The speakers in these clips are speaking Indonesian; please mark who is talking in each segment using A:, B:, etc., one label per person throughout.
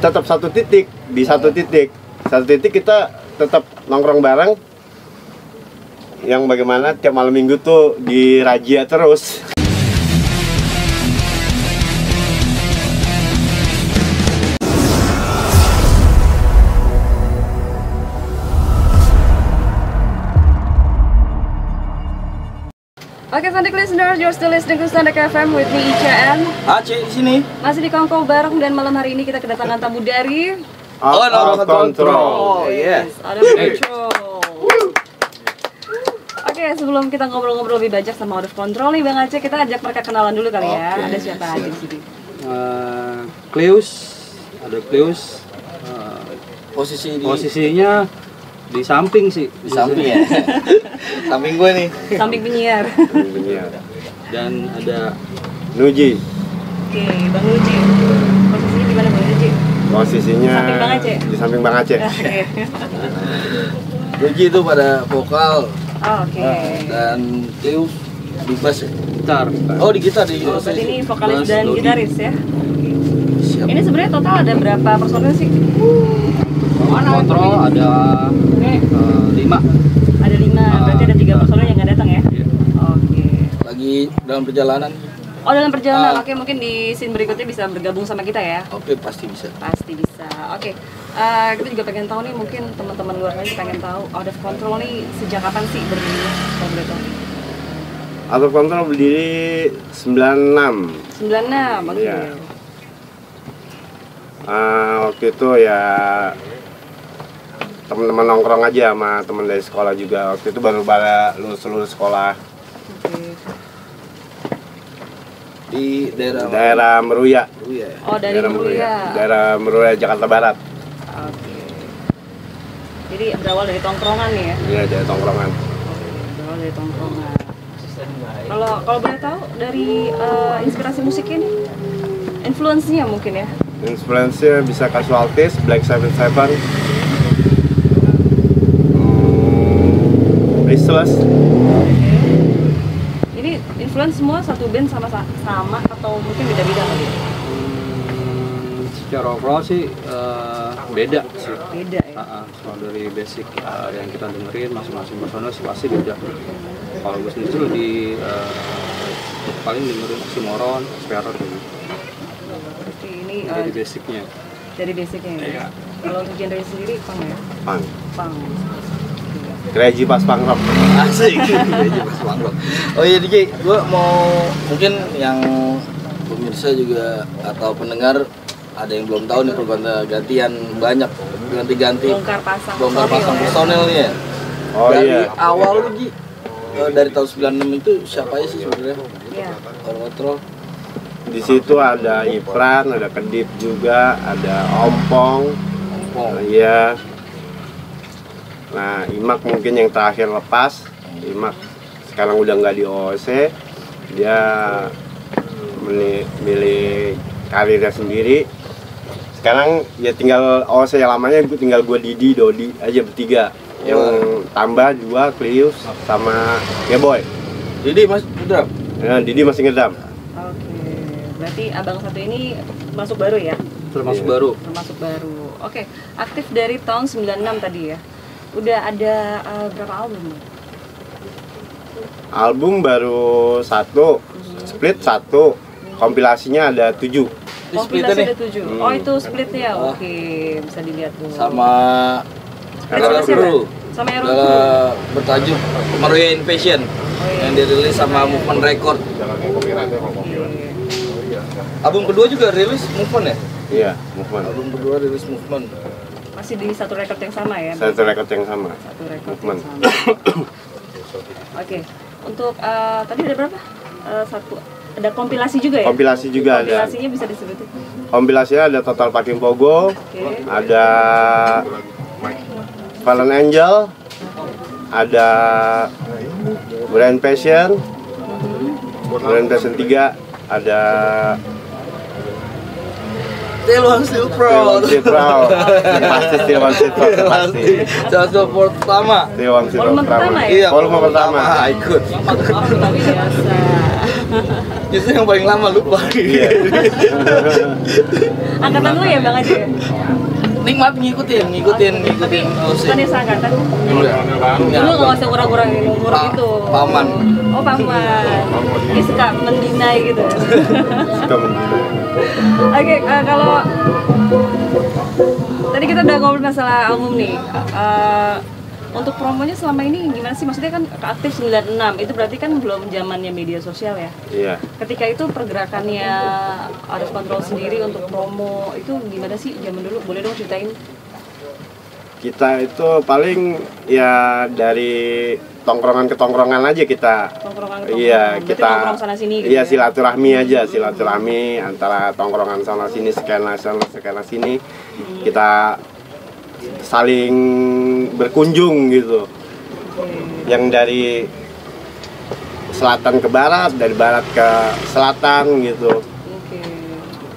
A: tetap satu titik, di satu titik kita tetap nongkrong bareng, yang bagaimana tiap malam minggu tuh dirajia terus.
B: Oke, Sandik listeners, you're still listening to Sandik FM with me, Ica and
C: Aceh di sini.
B: masih di Kongko bareng, dan malam hari ini kita kedatangan tamu dari
A: Out of control.
C: Oh yes.
B: Out of Control. Oke, sebelum kita ngobrol-ngobrol lebih banyak sama Out of Control nih Bang Aceh, kita ajak mereka kenalan dulu kali ya. Ada siapa aja di sini?
D: Cleus, ada Cleus. Posisinya di samping sih.
C: Di samping ya. Samping gue nih.
B: Samping penyiar.
D: Dan ada
A: Nuji.
B: Oke, Bang Nuji. Posisinya di mana Bang Nuji?
A: Posisinya
B: Samping Bang Aceh.
A: di samping Bang Aceh.
B: Oke.
C: Nuji itu pada vokal.
B: Oke.
C: Dan Cleus di bass ya?
D: gitar.
C: Oh di gitar di.
B: Oh, berarti ini vokalis
D: Bass,
B: dan
D: Dodi.
B: gitaris ya?
C: Siap.
B: Ini sebenarnya total ada berapa personil sih?
D: Kontrol ada 5.
B: Ada 5, berarti ada 3 personil yang nggak datang ya?
D: Iya.
B: Oke.
C: Lagi dalam perjalanan.
B: Oh, dalam perjalanan, oke, mungkin di scene berikutnya bisa bergabung sama kita ya?
C: Oke pasti bisa.
B: Pasti bisa. Oke, kita juga pengen tahu nih, mungkin teman-teman luar negeri pengen tahu Out of Control nih sejak kapan sih berdirinya? Kalau boleh tahu.
A: Out of control berdiri 96.
B: 96, oke.
A: Iya. Waktu itu ya teman-teman nongkrong aja sama teman dari sekolah juga. Waktu itu baru lulus sekolah
B: Oke.
C: Di daerah.
A: daerah Meruya.
C: Meruya ya.
B: Oh, dari Meruya.
A: Daerah Meruya, Jakarta Barat.
B: Oke. Jadi berawal dari tongkrongan nih ya?
A: Iya, dari tongkrongan.
B: Oke, berawal dari tongkrongan. Kalau boleh tahu dari inspirasi musiknya nih, influence-nya mungkin ya?
A: Influence-nya bisa Casualties, Black Sabbath, Restless.
B: Ini influence semua satu band sama atau mungkin beda-beda kali?
D: Secara overall sih beda sih.
B: Beda ya?
D: Kalau dari basic yang kita dengerin masing-masing personal sih pasti beda. Kalau gue sendiri lebih paling dengerin Oxymoron, Spiral gitu.
B: Berarti ini
D: Dari basicnya.
B: dari basicnya ya?
D: Iya.
B: Kalau untuk genre sendiri punk ya?
A: Punk.
B: Punk.
A: Crazy Pas Punk Rock.
C: Asik. Jadi pas mangrove. Oh iya Diki, gue mau mungkin yang pemirsa juga atau pendengar ada yang belum tahu nih pergantian banyak ganti-ganti
B: Bongkar pasang
C: personel nih ya.
A: Oh
C: Dari
A: iya.
C: awal lu Ji, dari tahun 96 itu siapa aja sih sebenarnya?
B: Iya.
C: Kontrol.
A: Di situ ada Ipran, ada Kedip juga, ada Ompong. Iya. Nah, Imak mungkin yang terakhir lepas. Imak sekarang udah nggak di OOC. Dia milih karirnya sendiri. Sekarang ya tinggal OOC yang lamanya tinggal gue Dodi aja bertiga. Yang tambah 2 Cleus sama Boy.
C: Jadi Mas Udram.
A: Ya, Didi masih ngedam.
B: Oke. Berarti abang satu ini masuk baru ya?
D: Termasuk
A: Iya.
D: baru.
B: Termasuk baru. Oke. Aktif dari tahun 96 tadi ya? Udah ada berapa album?
A: Album baru 1, split 1, kompilasinya ada 7.
C: Di
B: Kompilasi
C: splitnya nih.
B: ada 7. Oh, itu splitnya. Oke, bisa dilihat tuh.
C: Sama
B: Split sama siapa?
C: Kru.
B: Sama Errol Crew.
C: Bertajuk Meruya Invasion yang dirilis sama Movement Record. Album kedua juga rilis Movement ya?
A: Iya, Movement.
C: Album kedua rilis Movement.
B: Masih di satu record yang sama ya?
A: Satu record yang sama.
B: Satu record
A: Movement.
B: yang sama. Oke. Untuk tadi ada berapa? Satu. Ada kompilasi juga ya?
A: Kompilasi juga ada.
B: Kompilasinya bisa disebutin.
A: Kompilasinya ada Total Fucking Pogo,
B: Oke.
A: ada Fallen Angel, ada Brand Passion, Brand Passion 3, ada
C: Still One Still Proud.
A: Still Proud, pasti Still One Still Proud, pasti
C: Salah satu pertama.
A: Still One Still
B: Volume
A: Proud.
B: pertama ya?
C: Iya,
A: Volume pertama.
C: ikut.
B: Luar biasa.
C: Justru yang paling lama lupa.
A: Iya.
B: Angkatan lu ya Bang Aceh?
C: Nikmat ngikutin OC.
B: Bukan ya seangkatan?
C: Enggak.
B: Dulu nggak usah kurang-kurangin umur itu.
C: Paman.
B: Oh paman. Ini suka mendinai gitu.
A: Suka menggila.
B: Oke, kalau tadi kita udah ngobrol masalah album nih. Untuk promonya selama ini gimana sih? Maksudnya kan aktif 96, itu berarti kan belum zamannya media sosial ya?
A: Iya.
B: Ketika itu pergerakannya Out of Control sendiri untuk promo itu gimana sih zaman dulu? Boleh dong ceritain?
A: Kita itu paling ya dari tongkrongan ke tongkrongan aja kita.
B: Tongkrongan ke
A: Iya,
B: tongkrongan. Berarti
A: kita
B: nongkrong sana sini gitu
A: iya
B: ya?
A: silaturahmi aja, silaturahmi antara tongkrongan sana sini, skena sana sini. Kita saling berkunjung gitu. Yang dari selatan ke barat, dari barat ke selatan gitu.
B: Oke.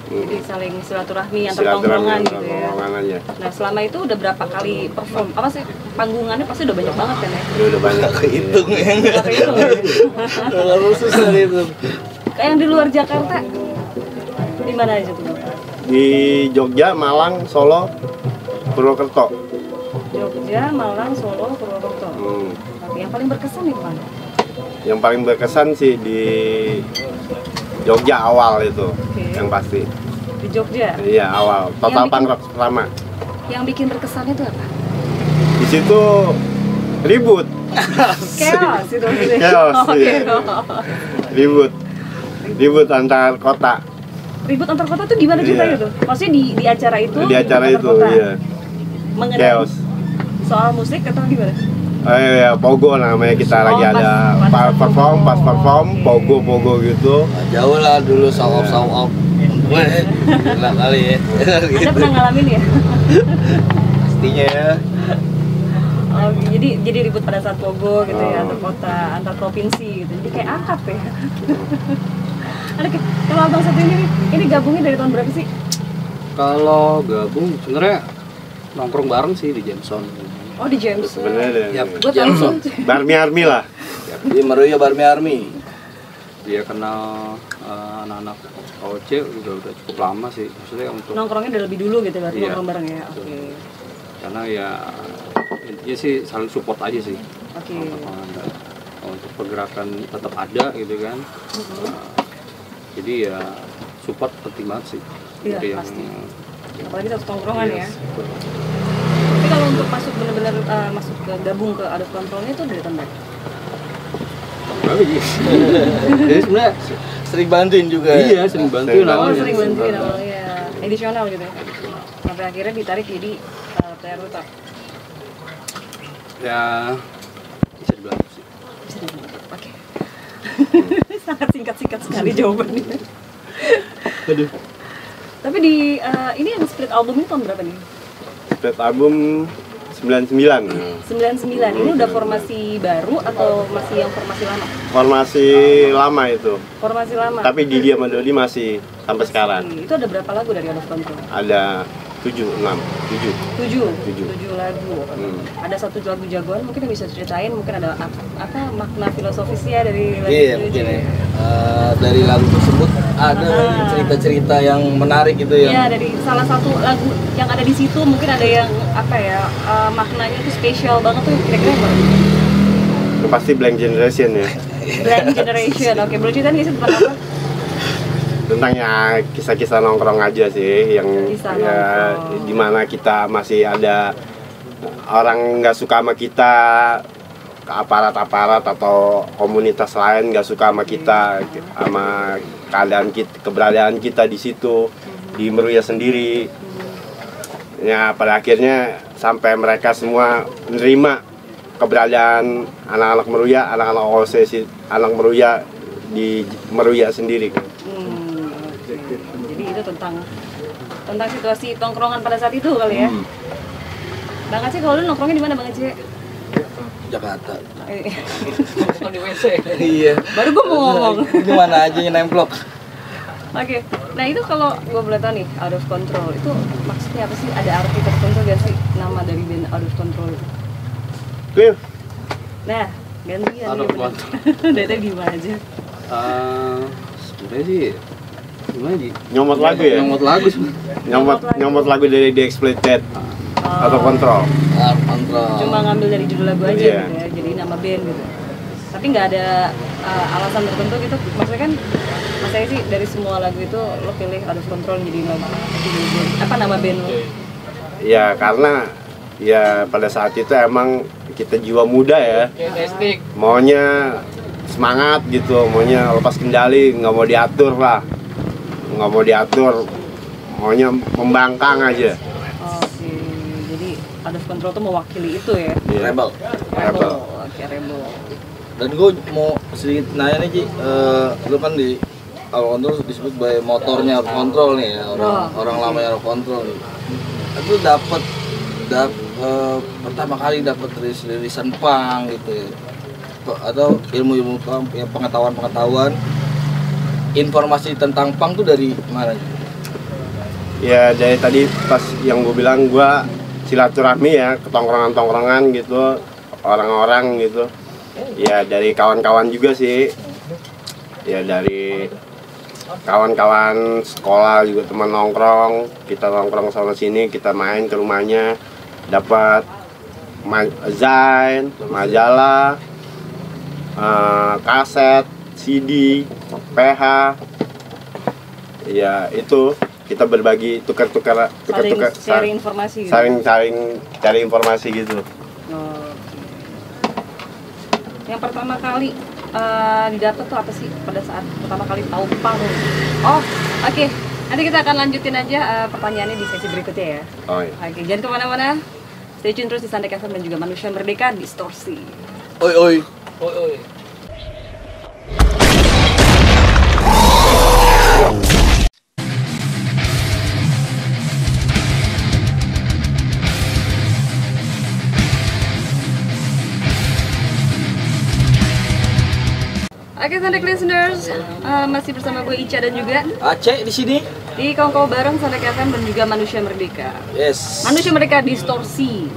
B: Jadi saling silaturahmi antar
A: Silaturahmi
B: tongkrongan
A: antar
B: gitu ya.
A: tongkrongan aja.
B: Nah, selama itu udah berapa kali perform? Apa sih panggungannya pasti udah banyak banget kan ya?
A: Ya udah banyak.
C: Kehitung ya.
B: Nggak kehitung ya?
C: Kalau susah itu.
B: Kayak yang di luar Jakarta, di mana aja tuh?
A: Di Jogja, Malang, Solo, Purwokerto.
B: Jogja, Malang, Solo, Purwokerto. Oke, yang paling berkesan di mana?
A: Yang paling berkesan sih di Jogja awal itu,
B: Oke.
A: yang pasti.
B: Di Jogja.
A: Iya awal. Total
B: Yang
A: Punk Rock pertama.
B: Yang bikin berkesan itu apa?
A: Di situ ribut,
B: Chaos itu.
A: Chaos,
B: Oke.
A: iya. ribut antar kota.
B: Ribut antar kota tuh gimana ceritanya
A: Iya.
B: tuh? Maksudnya di acara itu?
A: Di acara
B: ribut
A: itu,
B: antar kota.
A: iya.
B: Mengenai
A: Chaos.
B: soal musik atau gimana?
A: Ya, pogo namanya kita lagi
B: pas-
A: ada
B: pas
A: perform, pas perform,
B: Oke.
A: pogo gitu.
C: Nah, jauh lah dulu show off. Weh, gila kali ya.
B: Anda pernah ngalamin ya?
C: Pastinya ya.
B: Oh, jadi ribut pada saat pogo gitu ya,
A: Oh.
B: antar kota, antar provinsi gitu. Jadi kayak akap ya. Kalau abang satu ini gabungnya dari tahun berapa sih?
D: Kalau gabung sebenarnya nongkrong bareng sih di Jameson.
B: Oh di James.
A: Sebenarnya
D: Yap.
B: Gue tahu
C: Jameson.
B: sih.
A: Barmi Army lah.
C: Di Meruya Barmi Army.
D: Dia kenal anak-anak OC udah cukup lama sih. Maksudnya untuk
B: Nongkrongnya udah lebih dulu gitu berarti
D: Iya.
B: nongkrong bareng ya. Oke.
D: karena ya intinya sih saling support aja sih.
B: Oke.
D: Untuk pergerakan tetap ada gitu kan. Jadi ya support penting banget sih.
B: Iya,
D: Dari
B: pasti. Apalagi satu tongkrongan ya.
D: Yes.
B: Tapi kalau untuk masuk benar-benar masuk ke gabung ke Out of Controlnya itu dari tahun berapa?
D: Bagus. Jadi sebenarnya
C: Sering bantuin juga.
D: iya sering bantuin
A: Sering
B: Oh
D: awalnya.
B: sering bantuin awalnya. Edisional gitu ya. Sampai akhirnya ditarik jadi player utama.
D: Ya bisa dibilang sih.
B: Bisa dibilang. Oke. Sangat singkat sekali jawabannya.
A: Aduh.
B: Tapi di ini yang split album ini tahun berapa nih?
A: Split album 99.
B: 99. Ini udah formasi baru atau masih yang formasi lama?
A: Formasi lama itu.
B: Formasi lama.
A: Tapi Didi sama Dodi masih sampai sekarang.
B: Itu ada berapa lagu dari Out of Control?
A: Ada 7
B: 7 lagu.
A: Hmm.
B: Ada satu lagu jagoan mungkin yang bisa ceritain, mungkin ada apa makna filosofisnya dari lagu
C: Iya,
B: itu
C: mungkin
B: aja.
C: ya. Dari lagu tersebut ada cerita-cerita yang menarik gitu
B: Iya,
C: ya.
B: dari salah satu lagu yang ada di situ mungkin ada yang apa ya maknanya itu spesial banget tuh kira-kira yang mana?
A: Itu pasti Blank Generation ya.
B: Blank Generation. Oke, boleh ceritain nggak sih tentang apa?
A: Tentang ya kisah-kisah nongkrong aja sih yang
B: Kisah
A: ya
B: nongkrong.
A: dimana kita masih ada orang nggak suka sama kita, ke aparat-aparat atau komunitas lain nggak suka sama kita, sama keadaan kita, keberadaan kita di situ di Meruya sendiri. Ya pada akhirnya sampai mereka semua menerima keberadaan anak-anak Meruya, anak-anak OC, anak Meruya di Meruya sendiri.
B: Oke. Jadi itu tentang situasi tongkrongan pada saat itu kali ya. Bang Aceh kalau lu nongkrongnya di mana Bang Aceh?
C: Jakarta.
B: Di WC.
C: Iya.
B: Baru gue mau ngomong.
C: Di mana aja nemplok.
B: Oke, nah itu kalau gue boleh tahu nih, Out of Control itu maksudnya apa sih? Ada arti tertentu gak sih nama dari band Out of Control itu?
A: Clear.
B: Nah, gantian
D: Out of
B: nih, bener.
D: Control.
B: Dari tadi gimana aja?
D: Sebenarnya sih gimana Ji?
A: Nyomot lagu ya?
D: Nyomot lagu
A: Nyomot lagu dari The Exploited atau Control.
C: Kontrol.
B: Cuma ngambil dari judul lagu aja
A: Iya.
B: gitu ya, jadi nama band gitu. Tapi nggak ada alasan tertentu gitu. Maksudnya kan, maksudnya sih dari semua lagu itu lo pilih Out of Control jadi nama band lo.
A: Ya karena ya pada saat itu emang kita jiwa muda ya, maunya semangat gitu, maunya lepas kendali, nggak mau diatur lah, nggak mau diatur, maunya membangkang aja.
B: Oke, jadi Out of Control tuh mewakili itu ya.
A: Iya.
C: Rebel.
A: Rebel.
B: Oke, Rebel.
C: Dan gue mau sedikit nanya nih Ci, lu kan di awal kontrol disebut sebagai motornya Out of Control nih ya, orang lama yang Out of Control nih. Itu dapat pertama kali dapat rilisan punk gitu ya, atau ilmu ya, pengetahuan informasi tentang punk tuh dari mana?
A: Ya dari tadi pas yang gue bilang, gue silaturahmi ya ke tongkrongan gitu, orang-orang gitu. Ya dari kawan-kawan juga sih, ya dari kawan-kawan sekolah juga, teman nongkrong, kita nongkrong sama sini, kita main ke rumahnya, dapat zain, majalah, kaset, CD, PH. Ya itu kita berbagi, tukar-tukar,
B: sharing informasi gitu.
A: saling cari informasi gitu.
B: Yang pertama kali didapat tuh apa sih pada saat pertama kali tahu punk? Oh, oke. Nanti kita akan lanjutin aja pertanyaannya di sesi berikutnya ya.
A: Oh iya.
B: Oke, jangan kemana-mana. Stay tune terus di Santai FM dan juga Manusia Merdeka Distorsi.
C: Oi oi. Oi oi.
B: Oke, Santai listeners, masih bersama gue Ica dan juga
C: Aceh di sini.
B: di Kongko bareng Santai FM dan juga Manusia Merdeka.
C: Yes.
B: Manusia Merdeka Distorsi.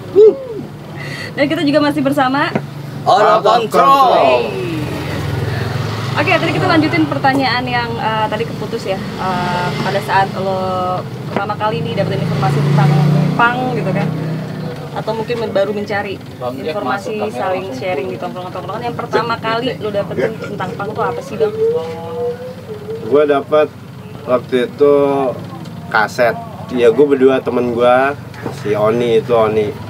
B: Dan kita juga masih bersama
C: Out of Control.
B: Hey. Oke, tadi kita lanjutin pertanyaan yang tadi keputus ya. Pada saat lo pertama kali nih dapetin informasi tentang punk gitu kan, atau mungkin baru mencari informasi, saling sharing di tongkrongan-tongkrongan. Yang pertama kali lo dapetin tentang punk tuh apa sih, Bang?
A: Gue dapat waktu itu kaset. Ya gue berdua, temen gue si Oni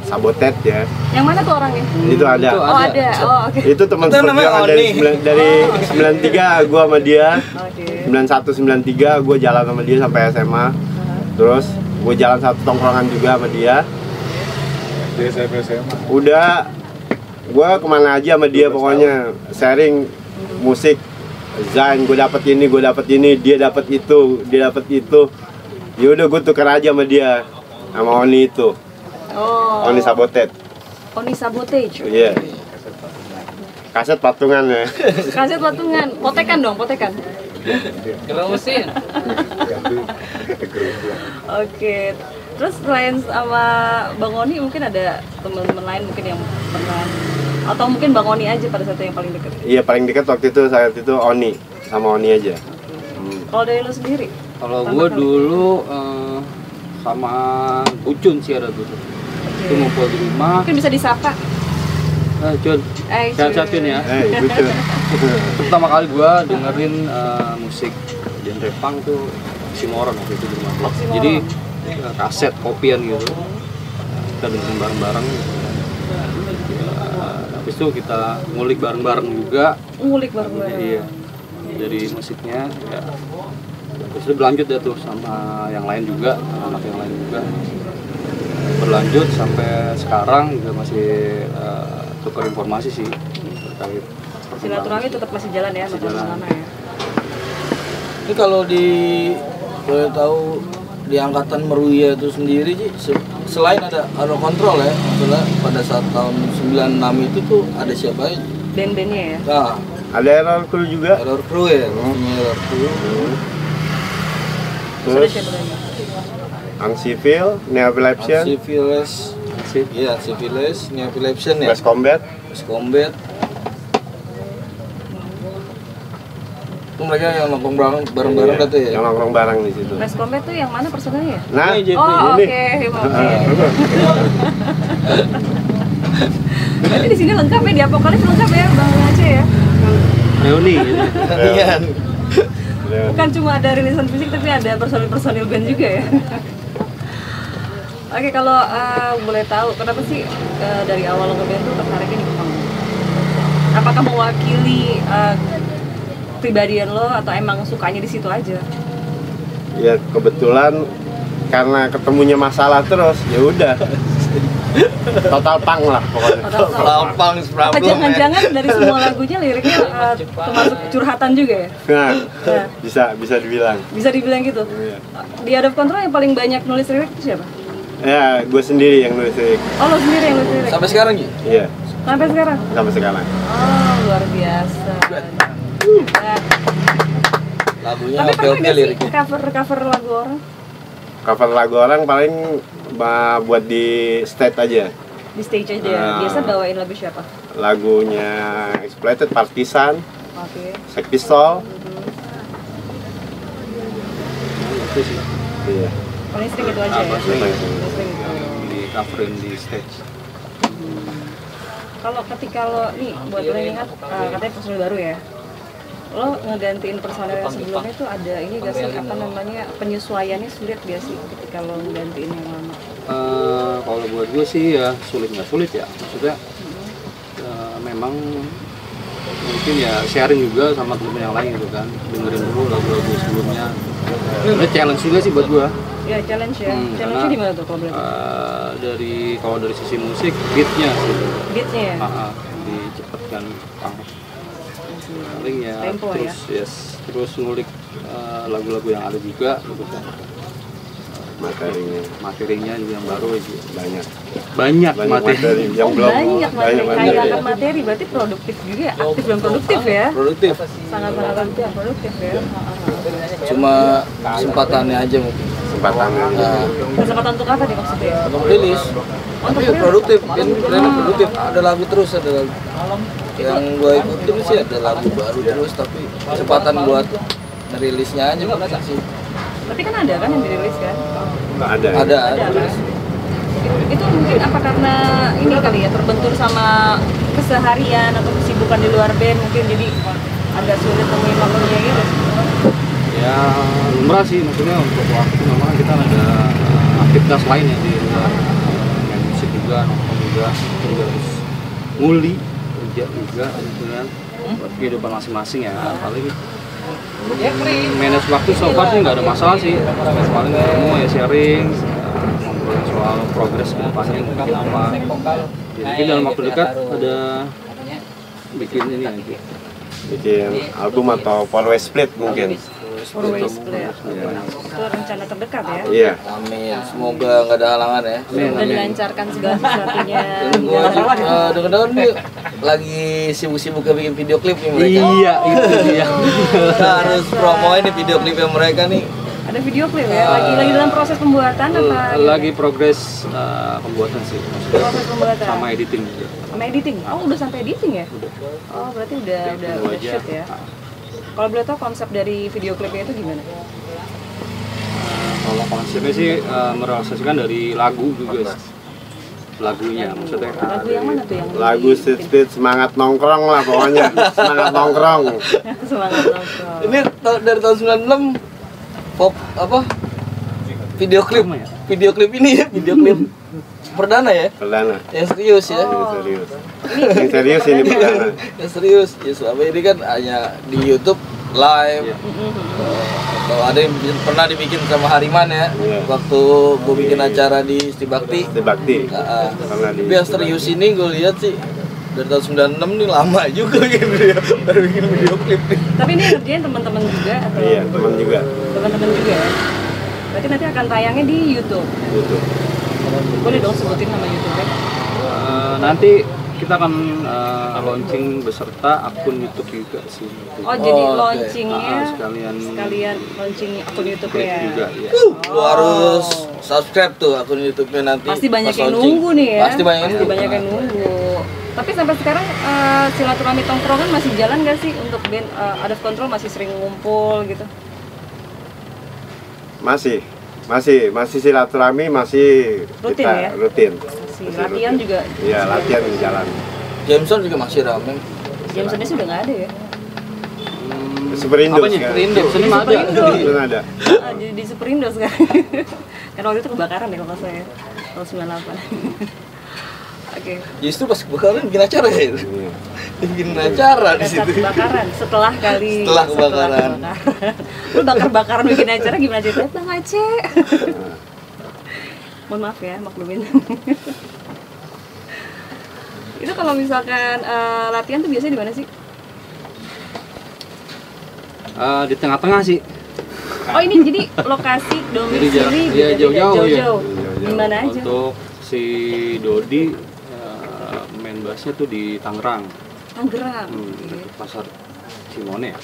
A: Sabotet ya.
B: Yang mana tuh orangnya?
A: Itu ada.
B: Oh, ada. Oh, oke.
A: Itu teman
C: Itu namanya
A: seperjuangan dari 93 gue sama dia.
B: Oke.
A: 91 93 gue jalan sama dia sampai SMA. Terus gue jalan satu tongkrongan juga sama dia.
E: Di SMA.
A: Udah gue kemana aja sama dia, pokoknya sharing musik. Zain, gue dapet ini, dia dapet itu. Ya udah gue tuker aja sama dia, sama Oni itu.
B: Oh.
A: Oni Sabotet.
B: Oni Sabotage.
A: Iya. Kaset patungan ya.
B: Kaset patungan, potekan dong, potekan.
C: Kerusin.
B: Oke. Terus selain sama Bang Oni mungkin ada teman-teman lain mungkin yang pernah, atau mungkin Bang Oni aja pada saat itu yang paling dekat.
A: Iya, paling dekat waktu itu saat itu Oni, sama Oni aja.
B: Kalau dari lu sendiri?
D: Kalau gue dulu sama Ucun sih ada dulu. Itu ngumpul di rumah.
B: Mungkin bisa disapa.
D: Cun,
B: Cun.
D: sehat-sehat Cun ya.
A: Gitu.
D: Pertama kali gue dengerin musik genre punk tuh Oxymoron waktu itu di rumah.
B: Oxymoron.
D: Jadi kaset kopian gitu. Kita dengerin bareng-bareng. Habis itu kita ngulik bareng-bareng juga.
B: Ngulik bareng-bareng.
D: Iya. Dari musiknya ya. Terus itu berlanjut ya tuh sama yang lain juga, anak yang lain juga. Berlanjut sampai sekarang juga masih tukar informasi sih terkait
B: Silaturahmi tetap masih jalan ya,
D: Masih jalan.
B: lama ya.
C: Ini kalau boleh tahu di angkatan Meruya itu sendiri Ci, selain ada Out of Control ya, maksudnya pada saat tahun 96 itu tuh ada siapa aja?
B: Band-bandnya ya.
C: Nah,
A: Ada Error Crew juga.
C: Error Crew ya, Error Crew.
B: Terus ada
A: Terus
B: siapa lagi?
A: Uncivil, Neopileption,
C: Civiles, iya Civiles, Neopileption ya,
A: West Combat.
C: West Combat. mereka yang nongkrong bareng-bareng
A: Iya,
C: tuh ya.
A: yang nongkrong bareng di situ.
B: Res Combat tuh yang mana personelnya ya?
A: Nah,
C: Ini
B: Oh,
A: ini.
B: oke. Berarti di sini lengkap ya, di Apokalips lengkap ya, Bang Aceh ya.
D: reuni gitu.
C: Iya.
B: Bukan cuma ada rilisan fisik tapi ada personil band juga ya. Oke, kalau boleh tahu kenapa sih dari awal lo ngeband tuh tertariknya di punk? Apakah mewakili kepribadian lo atau emang sukanya di situ aja?
A: Ya kebetulan karena ketemunya masalah terus, ya udah. Total punk lah pokoknya.
C: Lapang
B: Apa
C: problem ya.
B: jangan-jangan dari semua lagunya liriknya termasuk curhatan juga ya?
A: Nah,
B: Nah,
A: bisa dibilang.
B: bisa dibilang gitu.
A: Iya.
B: Di Out of Control yang paling banyak nulis lirik itu siapa?
A: Ya, gue sendiri yang nulis lirik.
B: Oh, lo sendiri yang nulis lirik?
C: Sampai sekarang Gi?
A: Iya,
B: Sampai sekarang?
A: sampai sekarang.
B: Oh, luar biasa. Nah,
C: Lagunya
B: tapi pernah
C: oke
B: nggak sih
C: liriknya.
B: cover lagu orang?
A: Cover lagu orang paling buat di stage aja.
B: Di stage aja ya? Biasa bawain lagu siapa?
A: Lagunya Exploited, Partisan,
B: Oke.
A: Sex Pistol.
D: Itu sih
A: Iya.
B: Paling sering itu aja ya?
D: Apa sih?
B: Paling sering itu.
D: yang di coverin di stage.
B: Kalau ketika lo, nih buat lo yang ingat, katanya personil baru ya, lo ngegantiin personil yang sebelumnya tuh ada ini gak sih, apa namanya, penyesuaiannya sulit gak sih ketika lo ngegantiin yang lama?
D: Kalau buat gue sih ya sulit nggak sulit ya, maksudnya memang mungkin ya sharing juga sama temen yang lain gitu kan, dengerin dulu lagu-lagu sebelumnya. Ini challenge juga sih buat gue.
B: Ya challenge ya, challenge-nya
D: karena,
B: di mana tuh kalau boleh tahu?
D: Kalau dari sisi musik beatnya sih,
B: Beatnya ya?
D: dicepatkan paling ya
B: Tempo
D: terus terus ngulik lagu-lagu yang ada juga gitu kan. Materinya juga yang baru aja banyak materi
A: yang
B: Oh,
A: belum
B: banyak materi,
A: materi.
B: kaya akan materi, berarti produktif juga ya? Aktif dan produktif ya?
C: Produktif.
B: Sangat-sangat aktif dan produktif ya?
C: Cuma kesempatannya aja mungkin.
A: Kesempatannya.
C: Nah,
B: Kesempatan untuk apa nih maksudnya?
C: untuk rilis. Tapi produktif, kan trennya produktif. Ada lagu terus, ada lagu. Yang gua ikutin sih ada lagu baru terus, tapi kesempatan buat rilisnya aja mungkin sih.
B: Tapi kan ada kan yang dirilis kan?
A: Ada.
C: Ada.
B: Kan? Itu mungkin apa karena ini kali ya, terbentur sama keseharian atau kesibukan di luar band mungkin jadi agak sulit nemuin waktunya gitu?
D: ya lumrah sih, maksudnya untuk waktu memang kita ada aktivitas lain ya di luar main musik juga, nongkrong juga harus nguli kerja juga gitu kan buat kehidupan masing-masing ya. Paling manage waktu so far sih nggak ada masalah sih, paling ketemu ya sharing ngobrolin soal progres ke depannya mungkin apa. Jadi mungkin dalam waktu dekat ada bikin ini aja,
A: Bikin album atau four way split mungkin.
B: Always play. Itu rencana terdekat ya?
A: Iya.
C: Amin. Semoga nggak ada halangan ya.
B: Sudah dilancarkan segala sesuatunya.
C: Gua dengar nih lagi sibuk-sibuk bikin video klip nih mereka.
D: iya itu dia.
C: Kita harus promoin nih video klipnya mereka nih.
B: Ada video klip ya? Lagi dalam proses pembuatan apa?
D: Lagi progres pembuatan sih, maksudnya
B: Proses pembuatan.
D: sama editing juga.
B: Sama editing? Oh, udah sampai editing ya? Oh, berarti udah
D: Tunggu aja.
B: shoot ya? Kalau boleh tahu konsep dari video klipnya itu gimana?
D: Kalau konsepnya sih merealisasikan dari lagu juga sih. Lagunya maksudnya
B: Lagu yang mana tuh yang
A: Lagu street semangat nongkrong lah pokoknya. Semangat nongkrong.
B: semangat nongkrong.
C: Ini dari tahun 96 pop apa? Video klip.
D: Apa ya?
C: Video klip ini ya, video klip perdana ya.
A: Perdana.
C: Yang serius ya.
A: Ini serius. Ini serius ini perdana.
C: Yang serius. Ya selama ini kan hanya di YouTube live.
D: Iya.
C: Atau ada yang pernah dibikin sama Hariman ya.
A: Iya.
C: Waktu gue bikin acara di Siti Bakti.
A: Di Bakti. Pernah di.
C: Tapi yang serius ini gue lihat sih dari tahun 96 nih lama juga gitu ya. Baru bikin video klip nih.
B: Tapi ini ngerjain teman-teman juga atau?
A: Iya, teman juga.
B: Teman-teman juga ya? Berarti nanti akan tayangnya di YouTube.
A: YouTube.
B: Boleh dong sebutin nama YouTube-nya?
D: Nanti kita akan launching beserta akun YouTube juga sih.
B: Oh, jadi
C: oke.
B: launchingnya
D: Sekalian
B: launching akun YouTube
D: klip
B: ya?
D: juga ya.
C: Lu harus subscribe tuh akun YouTube-nya nanti.
B: Pasti banyak
C: pas
B: yang
C: launching.
B: nunggu nih ya?
C: Pasti banyak yang nunggu.
B: Banyak yang nunggu. Tapi sampai sekarang silaturahmi tongkrongan masih jalan nggak sih untuk band Out of Control, masih sering ngumpul gitu?
A: Masih silaturahmi, masih
B: Rutin
A: kita
B: ya?
A: rutin.
B: Masih
A: Masih
B: latihan
A: rutin.
B: juga?
A: Iya, latihan jalan.
C: Jameson juga masih ramai.
B: Jamesonnya sudah nggak ada ya?
A: Superindo
D: Apanya?
A: sekarang.
D: Superindo.
B: Di
D: Ada.
B: Superindo.
A: Belum ada.
B: Di Superindo sekarang. Karena waktu itu kebakaran ya kalau nggak salah ya, tahun 98. Oke.
C: Justru pas kebakaran bikin acara ya.
A: Iya.
C: Bikin acara di
B: Pada saat
C: situ.
B: kebakaran, setelah
C: Kebakaran.
B: Lu bakar-bakaran bikin acara gimana ceritanya? Bang Aceh. Mohon maaf ya, maklumin. Itu kalau misalkan latihan tuh biasanya di mana sih?
D: Di tengah-tengah sih.
B: Oh ini jadi lokasi domisili
D: Iya,
B: beda-beda,
D: jauh-jauh, ya.
B: jauh-jauh. Di mana aja?
D: Untuk si Dodi main bassnya tuh di Tangerang.
B: Tangerang.
D: Dekat pasar Cimone ya.